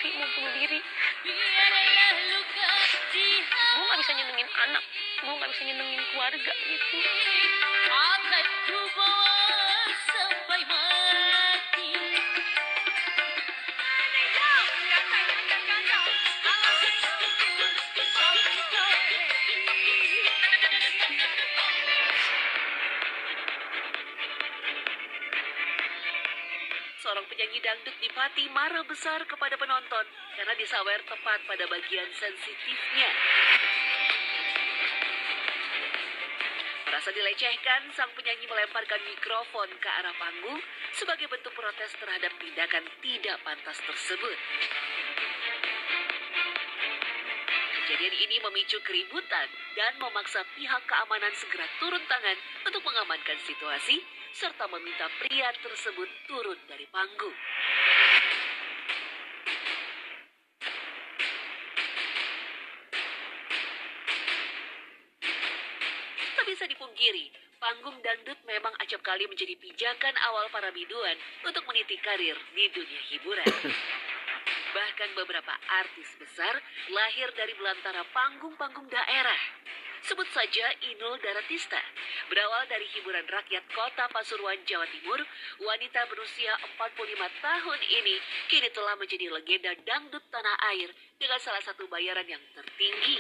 diri, mau bunuh diri. Gue gak bisa nyenengin anak, gue gak bisa nyenengin keluarga gitu. Akan ku bawa sampai mati. Seorang penyanyi dangdut di Pati marah besar kepada penonton karena disawer tepat pada bagian sensitifnya. Merasa dilecehkan, sang penyanyi melemparkan mikrofon ke arah panggung sebagai bentuk protes terhadap tindakan tidak pantas tersebut. Kejadian ini memicu keributan dan memaksa pihak keamanan segera turun tangan untuk mengamankan situasi serta meminta pria tersebut turun dari panggung. Tak bisa dipungkiri, panggung dangdut memang acap kali menjadi pijakan awal para biduan untuk meniti karir di dunia hiburan. Bahkan beberapa artis besar lahir dari belantara panggung-panggung daerah. Sebut saja Inul Daratista. Berawal dari hiburan rakyat kota Pasuruan, Jawa Timur, wanita berusia 45 tahun ini kini telah menjadi legenda dangdut tanah air dengan salah satu bayaran yang tertinggi.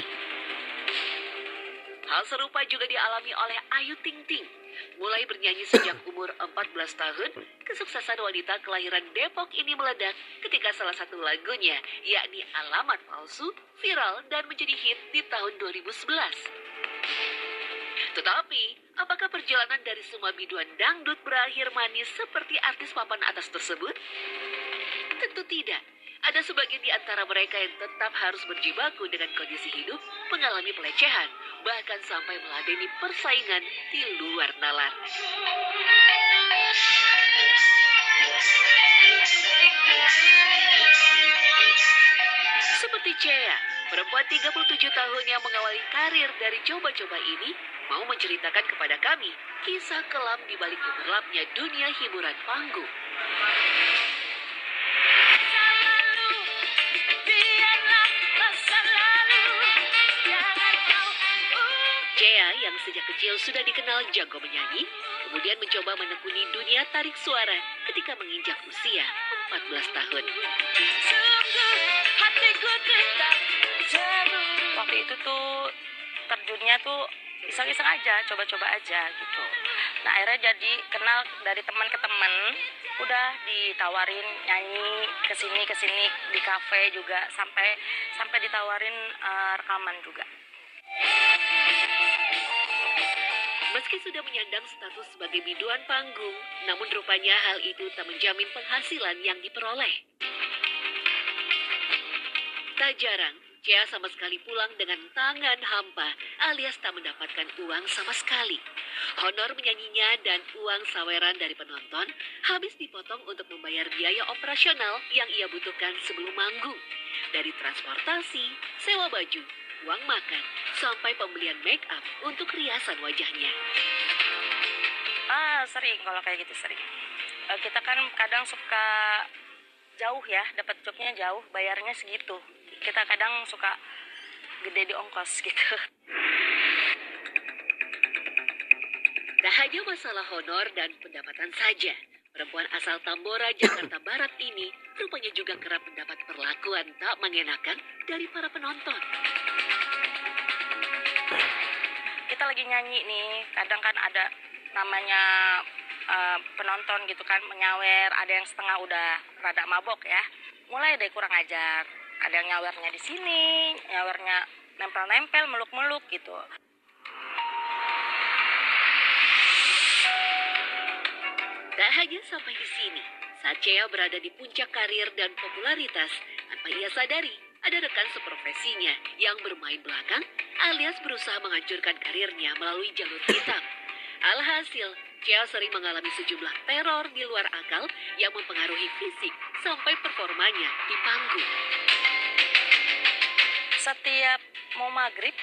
Hal serupa juga dialami oleh Ayu Ting Ting. Mulai bernyanyi sejak umur 14 tahun, kesuksesan wanita kelahiran Depok ini meledak ketika salah satu lagunya, yakni Alamat Palsu, viral dan menjadi hit di tahun 2011. Tetapi, apakah perjalanan dari semua biduan dangdut berakhir manis seperti artis papan atas tersebut? Tentu tidak. Ada sebagian di antara mereka yang tetap harus berjibaku dengan kondisi hidup, mengalami pelecehan, bahkan sampai meladeni persaingan di luar nalar. Seperti Chea, perempuan 37 tahun yang mengawali karir dari coba-coba ini, mau menceritakan kepada kami kisah kelam di balik gemerlapnya dunia hiburan panggung. Chea yang sejak kecil sudah dikenal jago menyanyi, kemudian mencoba menekuni dunia tarik suara ketika menginjak usia 14 tahun. Waktu itu tuh terjunnya tuh iseng-iseng aja, coba-coba aja gitu. Nah akhirnya jadi kenal dari teman ke teman, udah ditawarin nyanyi kesini di kafe juga, sampai ditawarin rekaman juga. Meski sudah menyandang status sebagai biduan panggung, namun rupanya hal itu tak menjamin penghasilan yang diperoleh. Tak jarang, Chea sama sekali pulang dengan tangan hampa alias tak mendapatkan uang sama sekali. Honor menyanyinya dan uang saweran dari penonton habis dipotong untuk membayar biaya operasional yang ia butuhkan sebelum manggung. Dari transportasi, sewa baju, uang makan, sampai pembelian make up untuk riasan wajahnya. Sering kalau kayak gitu sering. Kita kan kadang suka jauh ya, dapat jobnya jauh, bayarnya segitu. Kita kadang suka gede di ongkos gitu. Tak hanya masalah honor dan pendapatan saja, perempuan asal Tambora, Jakarta Barat ini rupanya juga kerap mendapat perlakuan tak mengenakan dari para penonton. Kita lagi nyanyi nih, kadang kan ada namanya penonton gitu kan menyawer, ada yang setengah udah rada mabok ya. Mulai deh kurang ajar. Ada yang nyawernya di sini, nyawernya nempel-nempel, meluk-meluk gitu. Tak hanya sampai di sini, saat Chea berada di puncak karir dan popularitas, tanpa ia sadari, ada rekan seprofesinya yang bermain belakang alias berusaha menghancurkan karirnya melalui jalur hitam. Alhasil, Chea sering mengalami sejumlah teror di luar akal yang mempengaruhi fisik sampai performanya di panggung. Setiap mau maghrib,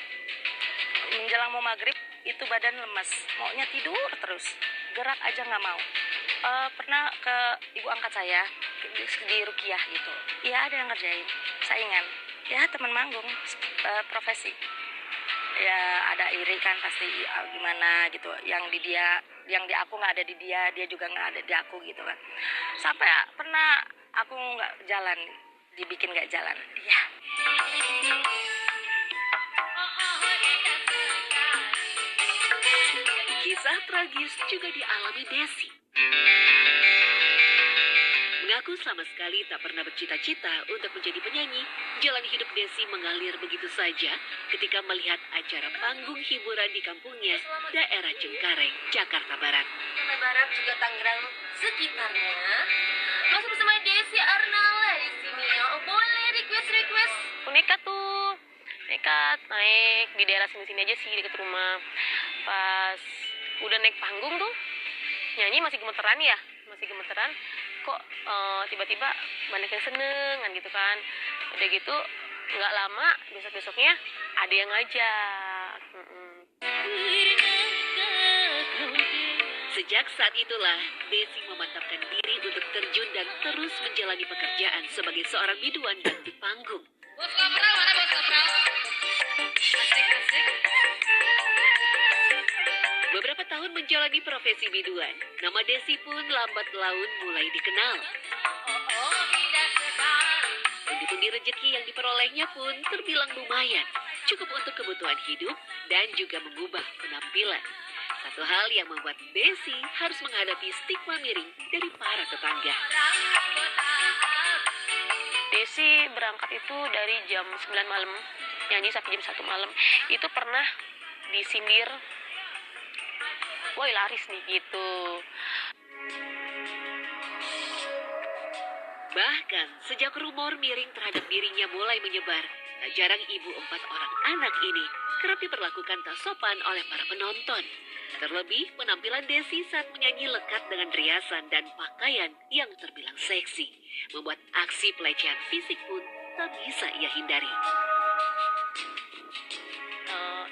menjelang mau maghrib, itu badan lemas, maunya tidur terus, gerak aja nggak mau. Pernah ke ibu angkat saya, di rukiah gitu. Iya ada yang ngerjain, saingan. Ya teman manggung, profesi. Ya ada iri kan pasti gimana gitu. Yang di aku nggak ada di dia, dia juga nggak ada di aku gitu kan. Sampai pernah aku nggak jalan, dibikin nggak jalan. Iya. Kisah tragis juga dialami Desi. Mengaku sama sekali tak pernah bercita-cita untuk menjadi penyanyi, jalan hidup Desi mengalir begitu saja ketika melihat acara panggung hiburan di kampungnya, daerah Cengkareng, Jakarta Barat. Jakarta Barat juga Tangerang sekitarnya. Masih bersama Desi Arnala di sini. Oh, boleh request. Nekat tuh, naik di daerah sini-sini aja sih deket rumah. Pas udah naik panggung tuh, nyanyi masih gemeteran, kok tiba-tiba banyak yang seneng gitu kan. Udah gitu nggak lama besoknya ada yang ngajak. Sejak saat itulah Desi memantapkan diri untuk terjun dan terus menjalani pekerjaan sebagai seorang biduan dangdut panggung. Bos Kapral, mana Bos Kapral? Asik. Beberapa tahun menjalani profesi biduan, nama Desi pun lambat laun mulai dikenal. Pundi-pundi rezeki yang diperolehnya pun terbilang lumayan, cukup untuk kebutuhan hidup dan juga mengubah penampilan. Satu hal yang membuat Desi harus menghadapi stigma miring dari para tetangga. Desi berangkat itu dari jam 9 malam, nyanyi sampai jam 1 malam. Itu pernah disindir, woi laris nih gitu. Bahkan sejak rumor miring terhadap dirinya mulai menyebar, tak jarang ibu 4 orang anak ini kerap diperlakukan tak sopan oleh para penonton. Terlebih penampilan Desi saat menyanyi lekat dengan riasan dan pakaian yang terbilang seksi, membuat aksi pelecehan fisik pun tak bisa ia hindari.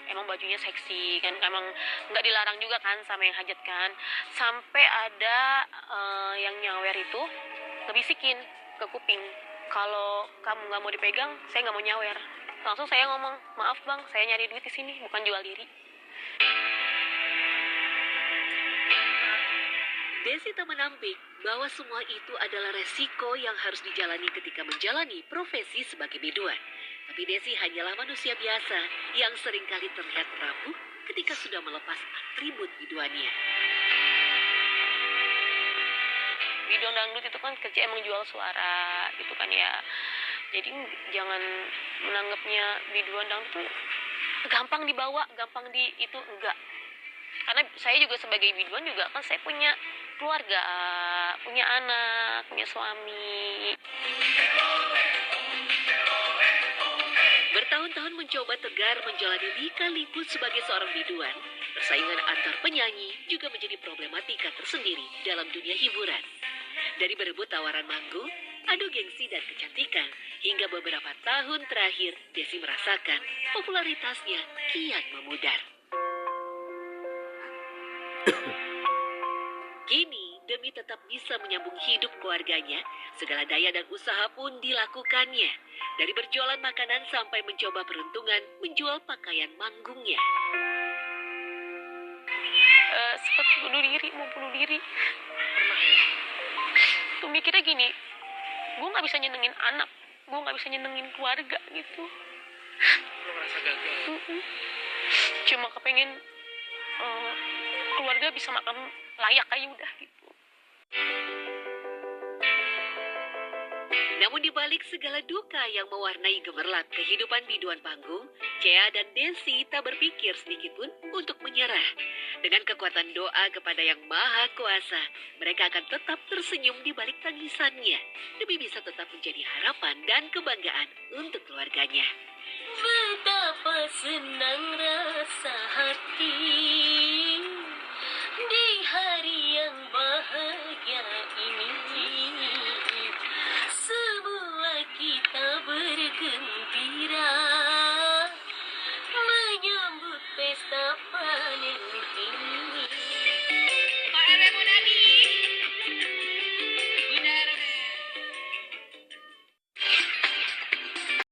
Emang bajunya seksi kan, emang nggak dilarang juga kan sama yang hajat kan. Sampai ada yang nyawer itu ngebisikin ke kuping, kalau kamu nggak mau dipegang, saya nggak mau nyawer. Langsung saya ngomong, maaf bang, saya nyari duit di sini, bukan jual diri. Desi tak menampik bahwa semua itu adalah resiko yang harus dijalani ketika menjalani profesi sebagai biduan. Tapi Desi hanyalah manusia biasa yang seringkali terlihat rapuh ketika sudah melepas atribut biduannya. Biduan dangdut itu kan kerja emang jual suara gitu kan ya. Jadi jangan menanggapnya biduan dangdut tuh gampang dibawa, gampang itu enggak. Karena saya juga sebagai biduan juga kan saya punya keluarga, punya anak, punya suami. Bertahun-tahun mencoba tegar menjalani lika-liku sebagai seorang biduan, persaingan antar penyanyi juga menjadi problematika tersendiri dalam dunia hiburan. Dari berebut tawaran manggung, adu gengsi dan kecantikan, hingga beberapa tahun terakhir Desi merasakan popularitasnya kian memudar. Kini, demi tetap bisa menyambung hidup keluarganya, segala daya dan usaha pun dilakukannya. Dari berjualan makanan sampai mencoba peruntungan menjual pakaian manggungnya. Sempat mau bunuh diri. Tuh mikirnya gini, gue nggak bisa nyenengin anak, gue nggak bisa nyenengin keluarga gitu. Lo merasa gagal? Cuma kepengen keluarga bisa makan layak aja udah gitu. Namun di balik segala duka yang mewarnai gemerlap kehidupan biduan panggung, Cea dan Desi tak berpikir sedikit pun untuk menyerah. Dengan kekuatan doa kepada Yang Maha Kuasa, mereka akan tetap tersenyum di balik tangisannya, demi bisa tetap menjadi harapan dan kebanggaan untuk keluarganya. Betapa senang rasa hati di hari yang bahagia